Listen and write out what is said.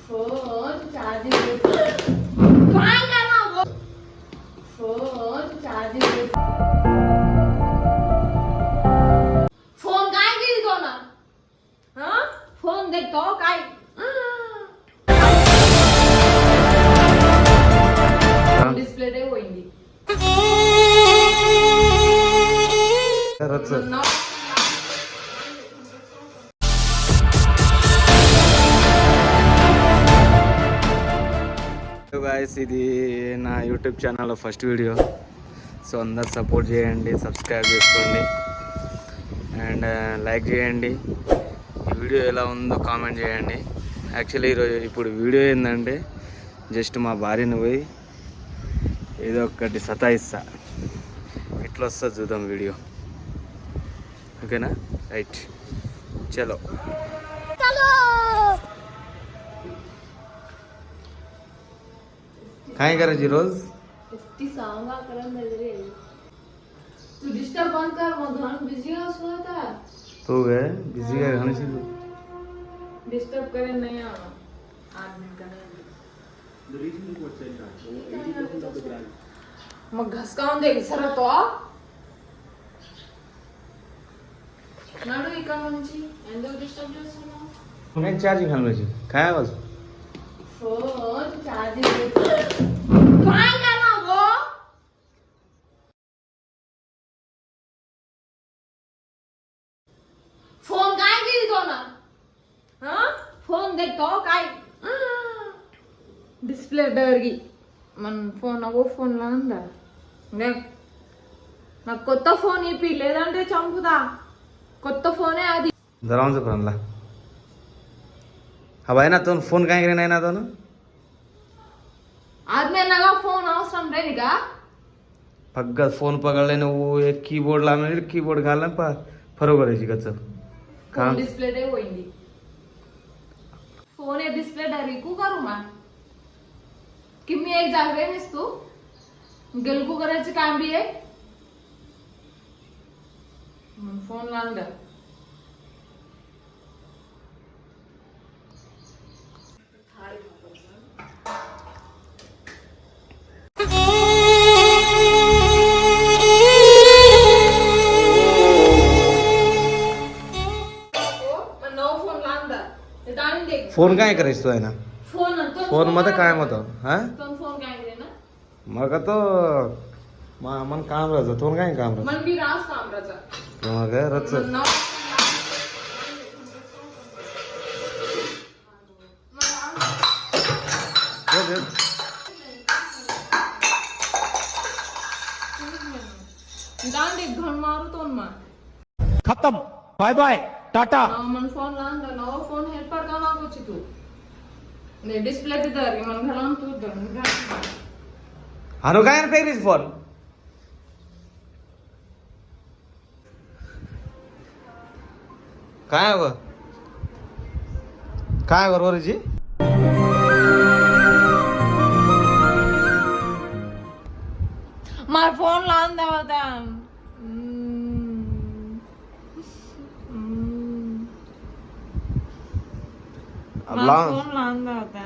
Phone charging काय करणार phone charging phone काय केली तो ना हा फोन देखतो काय डिस्प्ले डे होईंदी खरंच గాయస్ ఇది నా యూట్యూబ్ ఛానల్లో ఫస్ట్ వీడియో. సో అందరు సపోర్ట్ చేయండి, సబ్స్క్రైబ్ చేసుకోండి అండ్ లైక్ చేయండి. ఈ వీడియో ఎలా ఉందో కామెంట్ చేయండి. యాక్చువల్లీ ఇప్పుడు వీడియో ఏంటంటే జస్ట్ మా భార్యను పోయి ఏదో ఒకటి సతాయిస్తా, ఎట్లా వస్తా చూద్దాం వీడియో. ఓకేనా? రైట్, చలో. काय करायची रोज? ती सांगा करा नजरे तू डिस्टर्ब बंद कर मग घन बिझी असो आता तू काय बिझी काय घाणशी तू डिस्टर्ब करे नाही आदमी करे मग घसकावून दे सर तो नाडू इका म्हणजे एंदो डिस्टर्ब చేస్తున్నా నేను ఛార్జింగ్ घालवायची. काय आवाज? फोन चार्जिंग काय करणार गो फोन काय केली तो ना हा फोन देखतो काय डिस्प्ले डरगी मन फोन అవో ఫోన్ లా ఉందా నాకు కొత్త ఫోన్ ఇప్పి లేదంటే చంపుదా కొత్త ఫోనే అది जरावून फोनला हा बाई ना तो फोन काय करे नाही ना तो आदमी नगा फोन అవసరం లేనిగా फक्त फोन पकडले ना एक कीबोर्ड लावले, कीबोर्ड घालला फरक करायची कच फोन डिस्प्ले डे होईंदी फोन ए डिस्प्ले डरी कू करू मा कि मी एक जागरे निस तू गलकू करायची काम बी आहे फोन लांद फोन काय करायचं तू आहे ना फोन मध्ये काय मत हा फोन काय करे ना मग तो मन काम राहायचं तो काय काम मन बी रास काम राजा मग रच दांड एक घण मारू तो मा खत्म बाय बाय टाटा मन फोन लांद नव फोन हेल्प कर का नाकोची तू ने डिस्प्ले पे दर मन घरान तू दर अनु काय पेरीच फोन काय व काय बरोबर जी मार फोन लांद होता फोन लांद होता